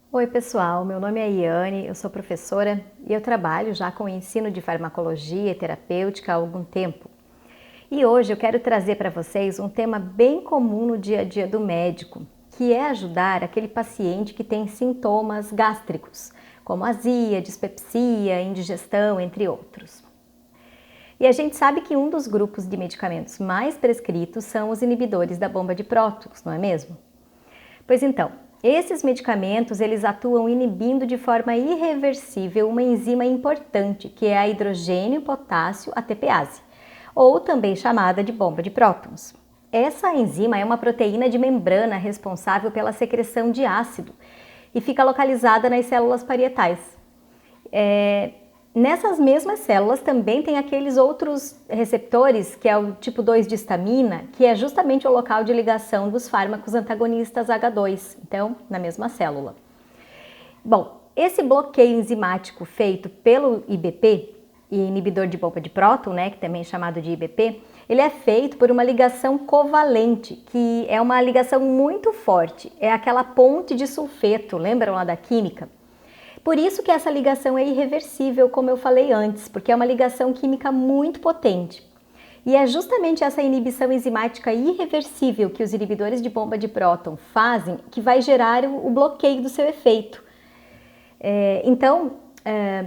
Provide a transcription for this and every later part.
Oi pessoal, meu nome é Iane, eu sou professora e eu trabalho já com o ensino de farmacologia e terapêutica há algum tempo. E hoje eu quero trazer para vocês um tema bem comum no dia a dia do médico, que é ajudar aquele paciente que tem sintomas gástricos, como azia, dispepsia, indigestão, entre outros. E a gente sabe que um dos grupos de medicamentos mais prescritos são os inibidores da bomba de prótons, não é mesmo? Pois então, esses medicamentos eles atuam inibindo de forma irreversível uma enzima importante, que é a hidrogênio potássio ATPase, ou também chamada de bomba de prótons. Essa enzima é uma proteína de membrana responsável pela secreção de ácido e fica localizada nas células parietais. Nessas mesmas células também tem aqueles outros receptores, que é o tipo 2 de histamina, que é justamente o local de ligação dos fármacos antagonistas H2, então na mesma célula. Bom, esse bloqueio enzimático feito pelo IBP, e inibidor de bomba de próton, que também é chamado de IBP, ele é feito por uma ligação covalente, que é uma ligação muito forte, é aquela ponte de sulfeto, lembram lá da química? Por isso que essa ligação é irreversível, como eu falei antes, porque é uma ligação química muito potente. E é justamente essa inibição enzimática irreversível que os inibidores de bomba de próton fazem que vai gerar o bloqueio do seu efeito. Então,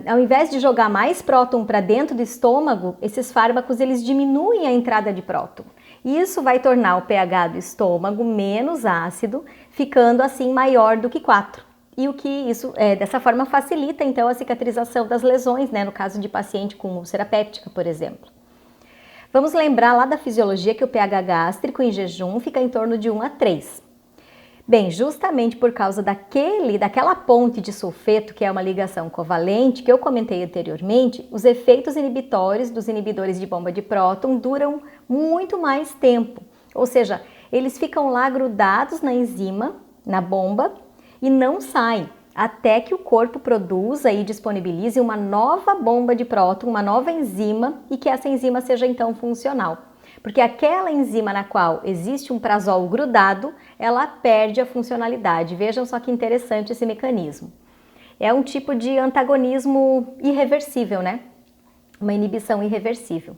ao invés de jogar mais próton para dentro do estômago, esses fármacos eles diminuem a entrada de próton. Isso vai tornar o pH do estômago menos ácido, ficando assim maior do que 4. E o que isso, dessa forma, facilita então a cicatrização das lesões, no caso de paciente com úlcera péptica, por exemplo. Vamos lembrar lá da fisiologia que o pH gástrico em jejum fica em torno de 1 a 3. Bem, justamente por causa daquela ponte de sulfeto, que é uma ligação covalente, que eu comentei anteriormente, os efeitos inibitórios dos inibidores de bomba de próton duram muito mais tempo. Ou seja, eles ficam lá grudados na enzima, na bomba, e não saem, até que o corpo produza e disponibilize uma nova bomba de próton, uma nova enzima, e que essa enzima seja então funcional. Porque aquela enzima na qual existe um prazol grudado, ela perde a funcionalidade. Vejam só que interessante esse mecanismo. É um tipo de antagonismo irreversível, Uma inibição irreversível.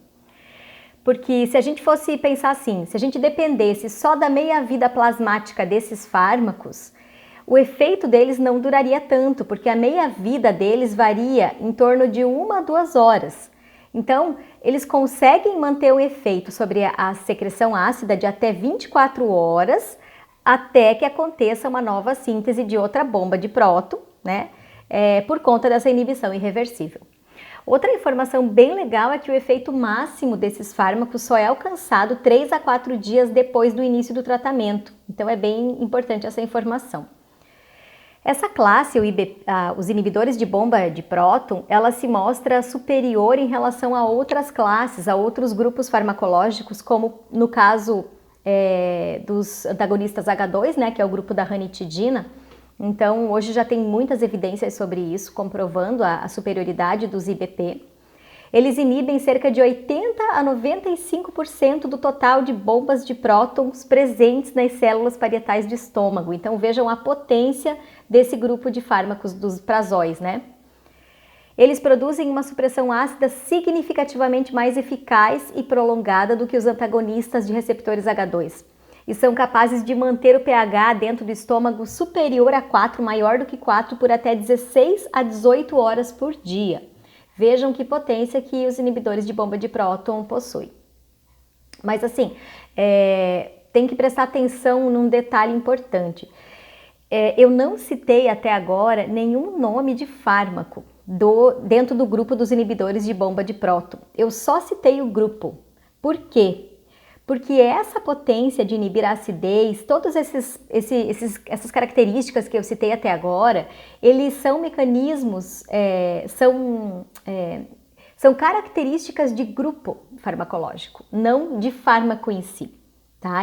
Porque se a gente fosse pensar assim, se a gente dependesse só da meia-vida plasmática desses fármacos, o efeito deles não duraria tanto, porque a meia-vida deles varia em torno de 1 a 2 horas. Então, eles conseguem manter o efeito sobre a secreção ácida de até 24 horas, até que aconteça uma nova síntese de outra bomba de próton, por conta dessa inibição irreversível. Outra informação bem legal é que o efeito máximo desses fármacos só é alcançado 3 a 4 dias depois do início do tratamento. Então, é bem importante essa informação. Essa classe, os inibidores de bomba de próton, ela se mostra superior em relação a outras classes, a outros grupos farmacológicos, como no caso dos antagonistas H2, que é o grupo da ranitidina. Então, hoje já tem muitas evidências sobre isso, comprovando a superioridade dos IBP. Eles inibem cerca de 80 a 95% do total de bombas de prótons presentes nas células parietais do estômago. Então vejam a potência desse grupo de fármacos dos prazóis, Eles produzem uma supressão ácida significativamente mais eficaz e prolongada do que os antagonistas de receptores H2. E são capazes de manter o pH dentro do estômago superior a 4, maior do que 4, por até 16 a 18 horas por dia. Vejam que potência que os inibidores de bomba de próton possuem. Mas assim, tem que prestar atenção num detalhe importante. Eu não citei até agora nenhum nome de fármaco dentro do grupo dos inibidores de bomba de próton. Eu só citei o grupo. Por quê? Porque essa potência de inibir a acidez, todas essas características que eu citei até agora, eles são mecanismos, são características de grupo farmacológico, não de fármaco em si.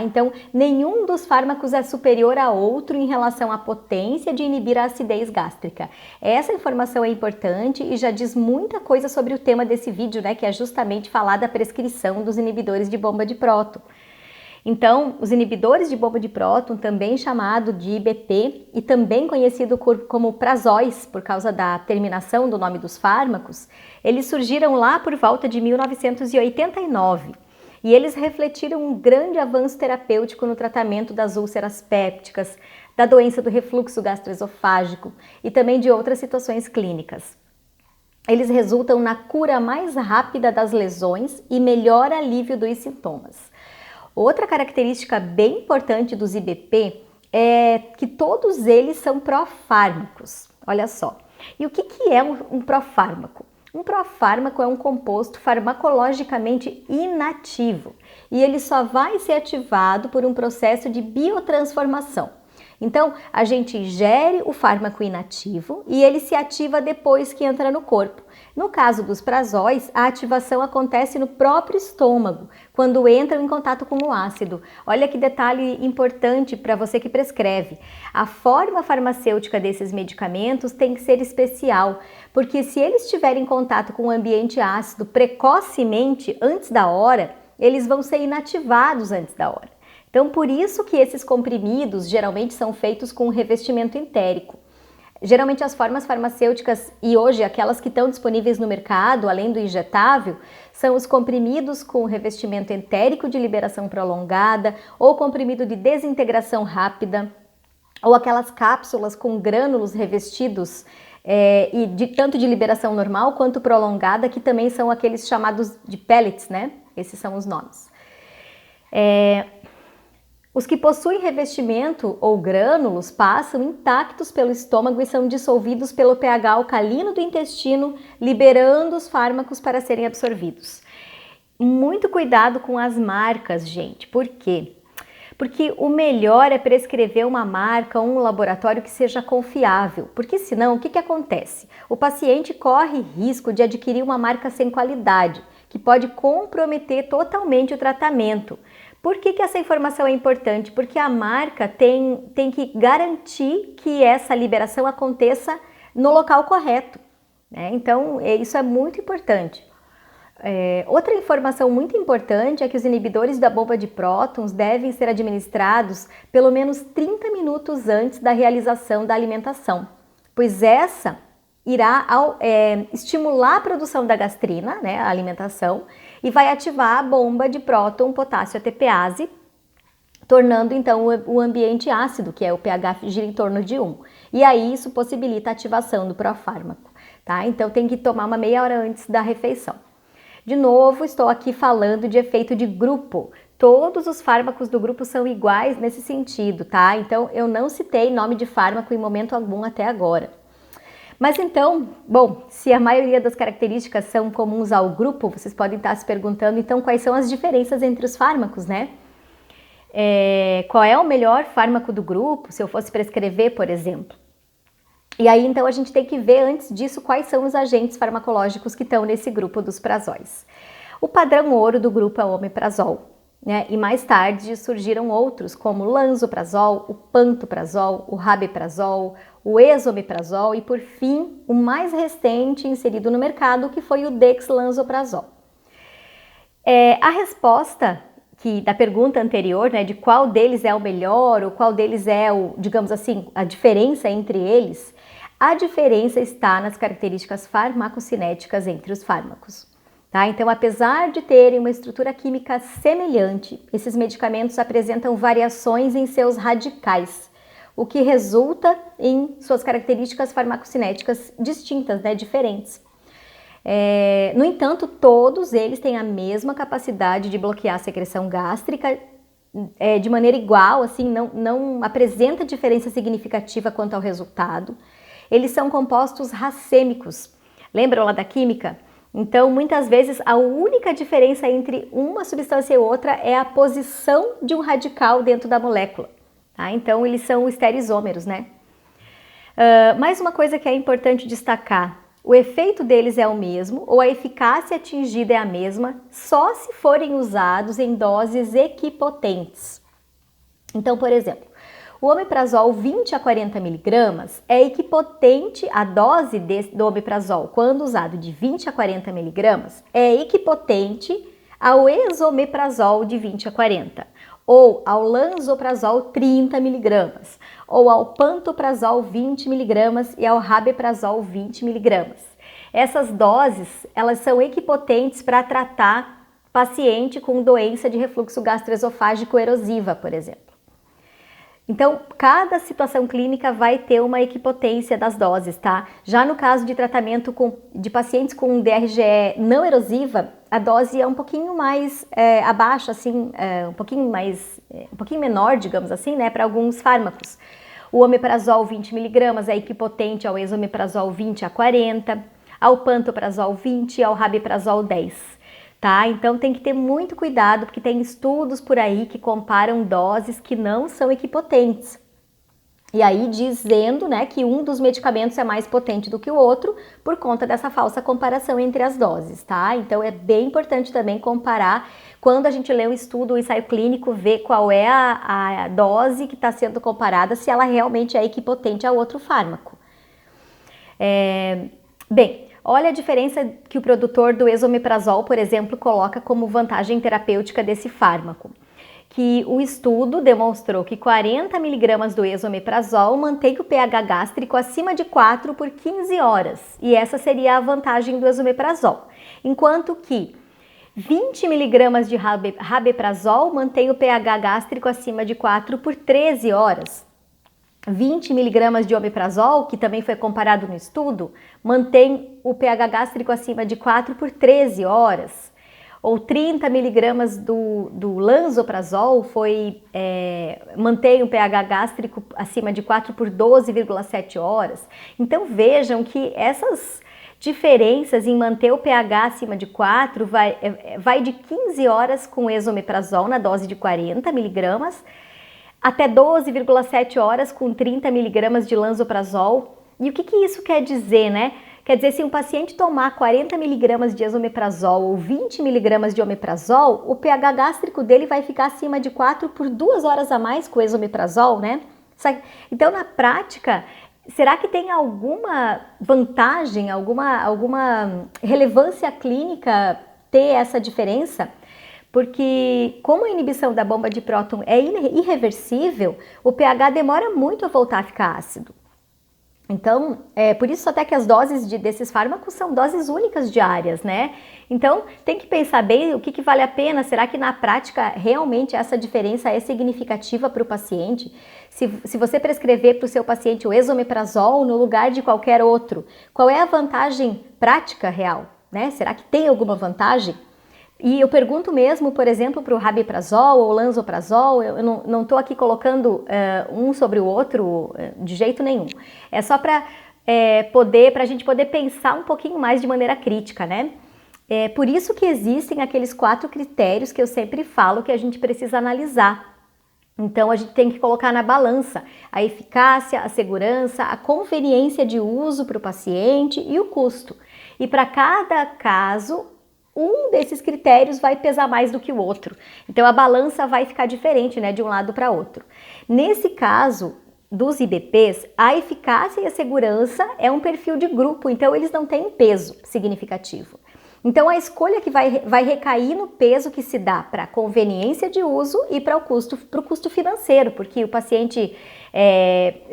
Então, nenhum dos fármacos é superior a outro em relação à potência de inibir a acidez gástrica. Essa informação é importante e já diz muita coisa sobre o tema desse vídeo, que é justamente falar da prescrição dos inibidores de bomba de próton. Então, os inibidores de bomba de próton, também chamado de IBP e também conhecido como prazóis, por causa da terminação do nome dos fármacos, eles surgiram lá por volta de 1989 e eles refletiram um grande avanço terapêutico no tratamento das úlceras pépticas, da doença do refluxo gastroesofágico e também de outras situações clínicas. Eles resultam na cura mais rápida das lesões e melhor alívio dos sintomas. Outra característica bem importante dos IBP é que todos eles são profármacos. Olha só. E o que é um profármaco? Um profármaco é um composto farmacologicamente inativo e ele só vai ser ativado por um processo de biotransformação. Então, a gente ingere o fármaco inativo e ele se ativa depois que entra no corpo. No caso dos prazóis, a ativação acontece no próprio estômago, quando entram em contato com o ácido. Olha que detalhe importante para você que prescreve. A forma farmacêutica desses medicamentos tem que ser especial, porque se eles estiverem em contato com o ambiente ácido precocemente, antes da hora, eles vão ser inativados antes da hora. Então, por isso que esses comprimidos geralmente são feitos com revestimento entérico. Geralmente as formas farmacêuticas e hoje aquelas que estão disponíveis no mercado, além do injetável, são os comprimidos com revestimento entérico de liberação prolongada ou comprimido de desintegração rápida, ou aquelas cápsulas com grânulos revestidos tanto de liberação normal quanto prolongada, que também são aqueles chamados de pellets, né? Esses são os nomes. Os que possuem revestimento ou grânulos passam intactos pelo estômago e são dissolvidos pelo pH alcalino do intestino, liberando os fármacos para serem absorvidos. Muito cuidado com as marcas, gente. Por quê? Porque o melhor é prescrever uma marca ou um laboratório que seja confiável, porque senão o que acontece? O paciente corre risco de adquirir uma marca sem qualidade, que pode comprometer totalmente o tratamento. Por que essa informação é importante? Porque a marca tem que garantir que essa liberação aconteça no local correto, né? Então, isso é muito importante. Outra informação muito importante é que os inibidores da bomba de prótons devem ser administrados pelo menos 30 minutos antes da realização da alimentação, pois essa irá estimular a produção da gastrina, né, a alimentação, e vai ativar a bomba de próton potássio ATPase, tornando então o ambiente ácido, que é o pH gira em torno de 1. E aí isso possibilita a ativação do profármaco, tá? Então tem que tomar uma meia hora antes da refeição. De novo, estou aqui falando de efeito de grupo. Todos os fármacos do grupo são iguais nesse sentido, tá? Então eu não citei nome de fármaco em momento algum até agora. Mas então, bom, se a maioria das características são comuns ao grupo, vocês podem estar se perguntando, então, quais são as diferenças entre os fármacos, né? Qual é o melhor fármaco do grupo, se eu fosse prescrever, por exemplo? E aí, então, a gente tem que ver, antes disso, quais são os agentes farmacológicos que estão nesse grupo dos prazóis. O padrão ouro do grupo é o omeprazol, né? E mais tarde surgiram outros, como o lansoprazol, o pantoprazol, o rabeprazol, o esomeprazol e, por fim, o mais recente inserido no mercado, que foi o dexlansoprazol. A resposta da pergunta anterior, né, de qual deles é o melhor ou qual deles é, digamos assim, a diferença entre eles, a diferença está nas características farmacocinéticas entre os fármacos. Tá? Então, apesar de terem uma estrutura química semelhante, esses medicamentos apresentam variações em seus radicais, o que resulta em suas características farmacocinéticas distintas, né, diferentes. No entanto, todos eles têm a mesma capacidade de bloquear a secreção gástrica de maneira igual, assim, não apresenta diferença significativa quanto ao resultado. Eles são compostos racêmicos. Lembram lá da química? Então, muitas vezes, a única diferença entre uma substância e outra é a posição de um radical dentro da molécula. Tá? Então, eles são estereisômeros, né? Mais uma coisa que é importante destacar, o efeito deles é o mesmo, ou a eficácia atingida é a mesma, só se forem usados em doses equipotentes. Então, por exemplo, o omeprazol 20 a 40 mg é equipotente, a dose do omeprazol, quando usado de 20 a 40 mg, é equipotente ao esomeprazol de 20 a 40. ou ao lansoprazol 30 mg, ou ao pantoprazol 20 mg e ao rabeprazol 20 mg. Essas doses, elas são equipotentes para tratar paciente com doença de refluxo gastroesofágico erosiva, por exemplo. Então, cada situação clínica vai ter uma equipotência das doses, tá? Já no caso de tratamento de pacientes com DRGE não erosiva, a dose é um pouquinho mais abaixo, assim, um pouquinho menor, digamos assim, né, para alguns fármacos. O omeprazol 20 mg é equipotente ao esomeprazol 20 a 40, ao pantoprazol 20 e ao rabeprazol 10. Tá? Então tem que ter muito cuidado, porque tem estudos por aí que comparam doses que não são equipotentes. E aí dizendo, né, que um dos medicamentos é mais potente do que o outro por conta dessa falsa comparação entre as doses, tá? Então é bem importante também comparar quando a gente lê um estudo, um ensaio clínico, ver qual é a dose que está sendo comparada, se ela realmente é equipotente a outro fármaco. Bem, olha a diferença que o produtor do esomeprazol, por exemplo, coloca como vantagem terapêutica desse fármaco. Que o estudo demonstrou que 40 mg do esomeprazol mantém o pH gástrico acima de 4 por 15 horas. E essa seria a vantagem do esomeprazol. Enquanto que 20 mg de rabeprazol mantém o pH gástrico acima de 4 por 13 horas. 20 mg de omeprazol, que também foi comparado no estudo, mantém o pH gástrico acima de 4 por 13 horas. Ou 30 mg do lansoprazol mantém o pH gástrico acima de 4 por 12,7 horas. Então vejam que essas diferenças em manter o pH acima de 4 vai de 15 horas com esomeprazol na dose de 40 mg, até 12,7 horas com 30 mg de lansoprazol. E o que isso quer dizer, né? Quer dizer, se um paciente tomar 40 mg de esomeprazol ou 20 mg de omeprazol, o pH gástrico dele vai ficar acima de 4 por 2 horas a mais com o esomeprazol, né? Então, na prática, será que tem alguma vantagem, alguma relevância clínica ter essa diferença? Porque como a inibição da bomba de próton é irreversível, o pH demora muito a voltar a ficar ácido. Então, por isso até que as doses desses fármacos são doses únicas diárias, né? Então, tem que pensar bem o que vale a pena. Será que na prática realmente essa diferença é significativa para o paciente? Se você prescrever para o seu paciente o esomeprazol no lugar de qualquer outro, qual é a vantagem prática real, né? Será que tem alguma vantagem? E eu pergunto mesmo, por exemplo, para o rabeprazol ou lansoprazol, eu não estou aqui colocando um sobre o outro de jeito nenhum. É só para a gente poder pensar um pouquinho mais de maneira crítica, né? É por isso que existem aqueles 4 critérios que eu sempre falo que a gente precisa analisar. Então a gente tem que colocar na balança a eficácia, a segurança, a conveniência de uso para o paciente e o custo. E para cada caso, um desses critérios vai pesar mais do que o outro. Então a balança vai ficar diferente, né, de um lado para outro. Nesse caso dos IBPs, a eficácia e a segurança é um perfil de grupo, então eles não têm peso significativo. Então a escolha que vai recair no peso que se dá para a conveniência de uso e para o custo financeiro, porque o paciente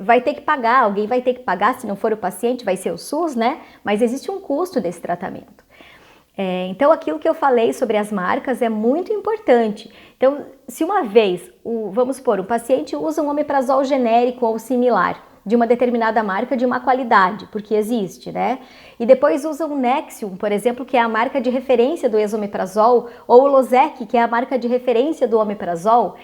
vai ter que pagar, alguém vai ter que pagar, se não for o paciente vai ser o SUS, né? Mas existe um custo desse tratamento. Então aquilo que eu falei sobre as marcas é muito importante. Então, se uma vez, vamos supor, o paciente usa um omeprazol genérico ou similar de uma determinada marca de uma qualidade, porque existe, né? E depois usa um Nexium, por exemplo, que é a marca de referência do esomeprazol, ou o Losec, que é a marca de referência do omeprazol,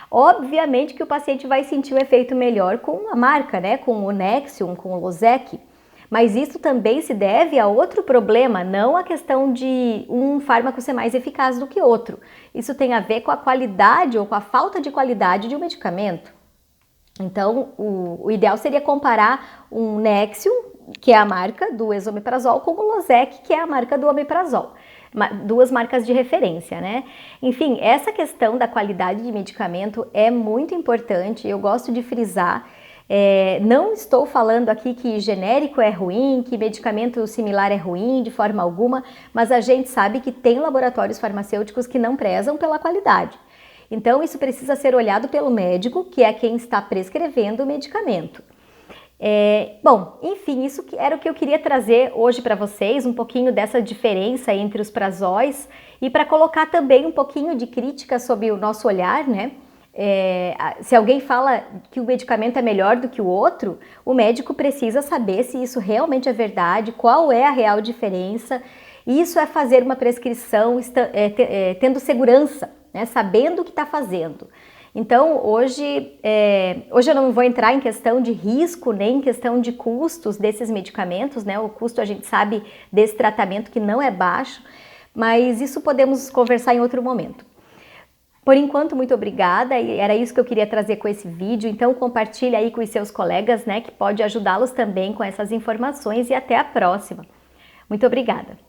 obviamente que o paciente vai sentir o efeito melhor com a marca, né? Com o Nexium, com o Losec. Mas isso também se deve a outro problema, não a questão de um fármaco ser mais eficaz do que outro. Isso tem a ver com a qualidade ou com a falta de qualidade de um medicamento. Então, o ideal seria comparar um Nexium, que é a marca do esomeprazol, com o Losec, que é a marca do omeprazol. Duas marcas de referência, né? Enfim, essa questão da qualidade de medicamento é muito importante, eu gosto de frisar. Não estou falando aqui que genérico é ruim, que medicamento similar é ruim de forma alguma, mas a gente sabe que tem laboratórios farmacêuticos que não prezam pela qualidade. Então, isso precisa ser olhado pelo médico, que é quem está prescrevendo o medicamento. Bom, enfim, isso era o que eu queria trazer hoje para vocês, um pouquinho dessa diferença entre os prazóis e para colocar também um pouquinho de crítica sobre o nosso olhar, né? Se alguém fala que o medicamento é melhor do que o outro, o médico precisa saber se isso realmente é verdade, qual é a real diferença. Isso é fazer uma prescrição tendo segurança, né? Sabendo o que está fazendo. Então, hoje eu não vou entrar em questão de risco, nem em questão de custos desses medicamentos, né? O custo a gente sabe desse tratamento que não é baixo, mas isso podemos conversar em outro momento. Por enquanto, muito obrigada, e era isso que eu queria trazer com esse vídeo, então compartilha aí com os seus colegas, né, que pode ajudá-los também com essas informações e até a próxima. Muito obrigada!